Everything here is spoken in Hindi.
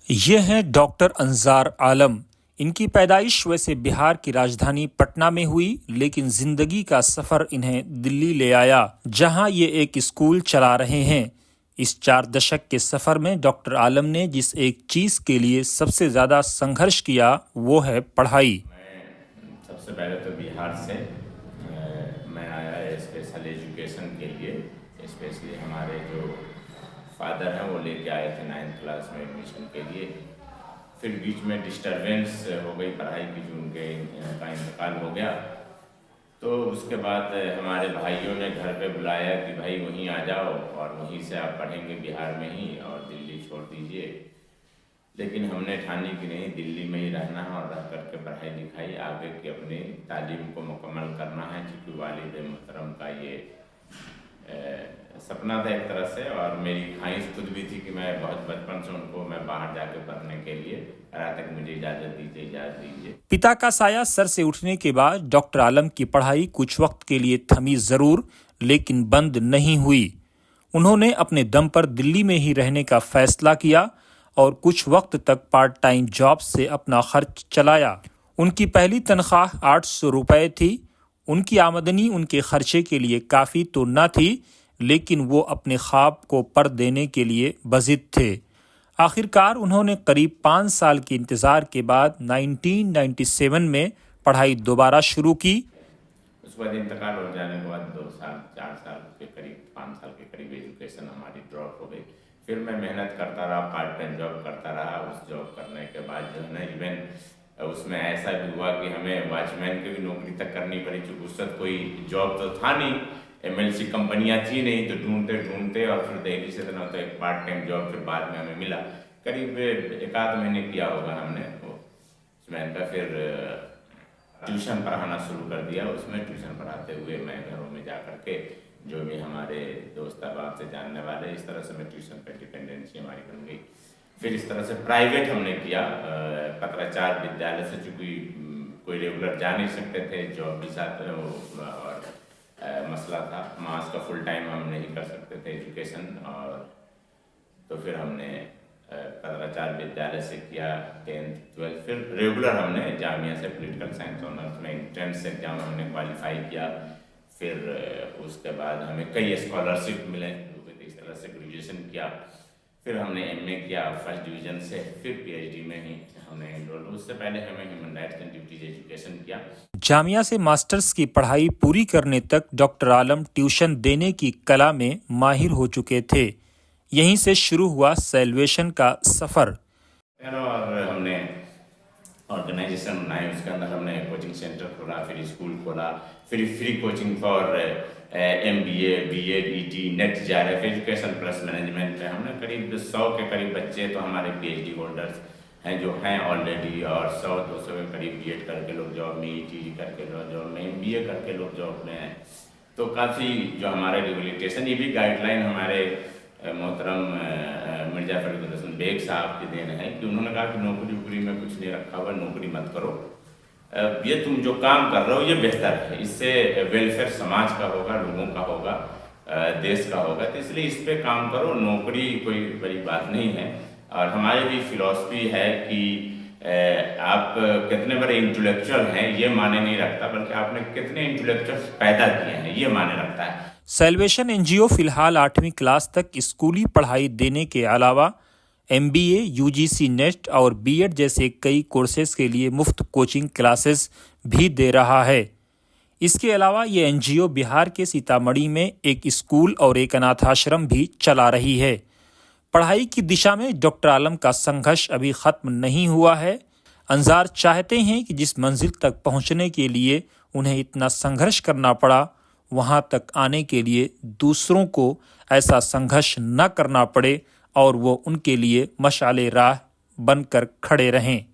ये हैं डॉक्टर अंजार आलम। इनकी पैदाइश वैसे बिहार की राजधानी पटना में हुई, लेकिन जिंदगी का सफर इन्हें दिल्ली ले आया, जहां ये एक स्कूल चला रहे हैं। इस 4 दशक के सफर में डॉक्टर आलम ने जिस एक चीज के लिए सबसे ज्यादा संघर्ष किया वो है पढ़ाई। मैं सबसे पहले तो बिहार से मैं आया स्पेशल एजुकेशन के लिए। स्पेशली हमारे जो फादर हैं वो लेके आए थे 9th क्लास में एडमिशन के लिए। फिर बीच में डिस्टरबेंस हो गई पढ़ाई की, जो उनके का इंतकाल हो गया। तो उसके बाद हमारे भाइयों ने घर पे बुलाया कि भाई वहीं आ जाओ और वहीं से आप पढ़ेंगे बिहार में ही, और दिल्ली छोड़ दीजिए। लेकिन हमने ठानी कि नहीं, दिल्ली में ही रहना है और रह करके पढ़ाई लिखाई आगे की अपनी तालीम को मुकम्मल करना है, क्योंकि वालिद मोहतरम का ये सपना था एक तरह से। और मेरी ख्वाहिश खुद भी थी कि मैं बहुत बचपन से उनको मैं बाहर जाके पढ़ने के लिए कहा था कि मुझे इजाज़त दीजिए। पिता का साया सर से उठने के बाद डॉक्टर आलम की पढ़ाई कुछ वक्त के लिए थमी जरूर, लेकिन बंद नहीं हुई। उन्होंने अपने दम पर दिल्ली में ही रहने का फैसला किया और कुछ वक्त तक पार्ट टाइम जॉब से अपना खर्च चलाया। उनकी पहली तनख्वाह 800 रुपए थी। उनकी आमदनी उनके खर्चे के लिए काफ़ी तो न थी, लेकिन वो अपने ख्वाब को पर देने के लिए बज़िद थे। आखिरकार उन्होंने करीब 5 साल के इंतज़ार के बाद 1997 में पढ़ाई दोबारा शुरू की। उस बाद इंतकाल हो जाने के बाद 2 साल 4 साल के करीब 5 साल के करीब एजुकेशन हमारी ड्रॉप हो गई। फिर मैं मेहनत करता रहा, पार्ट टाइम जॉब करता रहा। उस जॉब करने के बाद जो है ना, इवन उसमें ऐसा भी हुआ कि हमें वॉचमैन की भी नौकरी तक करनी पड़ी, क्योंकि उस वक्त कोई जॉब तो था नहीं, MLC कंपनियां थी नहीं। तो ढूंढते और फिर दिल्ली से तो एक पार्ट टाइम जॉब फिर बाद में हमें मिला। करीब 1 आध महीने किया होगा हमने वो वॉचमैन का। फिर ट्यूशन पढ़ाना शुरू कर दिया। उसमें ट्यूशन पढ़ाते हुए मैं घरों में जा करके जो भी हमारे दोस्त अहबाब से जानने वाले, इस तरह से मैं ट्यूशन पर डिपेंडेंसी हमारी बन गई। फिर इस तरह से प्राइवेट हमने किया पत्राचार विद्यालय से, चूँकि कोई रेगुलर जा नहीं सकते थे, जॉब भी साथ और मसला था, मास का फुल टाइम हम नहीं कर सकते थे एजुकेशन। और तो फिर हमने पत्राचार विद्यालय से किया 10th 12th। फिर रेगुलर हमने जामिया से पॉलिटिकल साइंस ऑनर्स में एंट्रेंस एग्जाम हमने क्वालिफाई किया। फिर उसके बाद हमें कई स्कॉलरशिप मिले, इस तरह से ग्रेजुएशन किया। फिर हमने MA किया फर्स्ट डिवीजन से। फिर PhD में ही हमने एनरोल। उससे पहले हमें human rights and duties education किया। जामिया से मास्टर्स की पढ़ाई पूरी करने तक डॉक्टर आलम ट्यूशन देने की कला में माहिर हो चुके थे। यहीं से शुरू हुआ सैल्वेशन का सफर। और हमने ऑर्गेनाइजेशन बनाई, उसके अंदर हमने कोचिंग सेंटर खोला, फिर स्कूल खोला, फिर free coaching for MBA, BEd, ET, net JRF education plus management पे हमने करीब 100 के करीब बच्चे तो हमारे PhD होल्डर्स हैं जो हैं ऑलरेडी, और 100-200 के करीब BEd करके लोग जॉब में, ET करके लोग जॉब में, MBA करके लोग जॉब में हैं। तो काफ़ी जो हमारे रिहेबिलिटेशन, ये भी गाइडलाइन हमारे मोहतरम मिर्जा फरीद हसन बेग साहब की देन है कि उन्होंने कहा कि नौकरी वोकरी में कुछ नहीं रखा हुआ, नौकरी मत करो, ये तुम जो काम कर रहे हो ये बेहतर है, इससे वेलफेयर समाज का होगा, लोगों का होगा, देश का होगा, तो इसलिए इस पे काम करो, नौकरी कोई बड़ी बात नहीं है। और हमारी भी फिलॉसफी है कि आप कितने बड़े इंटेलेक्चुअल हैं ये माने नहीं रखता, बल्कि आपने कितने इंटेलेक्चुअल्स पैदा किए हैं ये माने रखता है। सैल्वेशन NGO फिलहाल 8वीं क्लास तक स्कूली पढ़ाई देने के अलावा MBA, UGC नेट और BEd जैसे कई कोर्सेज के लिए मुफ्त कोचिंग क्लासेस भी दे रहा है। इसके अलावा ये NGO बिहार के सीतामढ़ी में एक स्कूल और एक अनाथाश्रम भी चला रही है। पढ़ाई की दिशा में डॉक्टर आलम का संघर्ष अभी खत्म नहीं हुआ है। अंजार चाहते हैं कि जिस मंजिल तक पहुंचने के लिए उन्हें इतना संघर्ष करना पड़ा, वहां तक आने के लिए दूसरों को ऐसा संघर्ष न करना पड़े और वो उनके लिए मशाले राह बनकर खड़े रहें।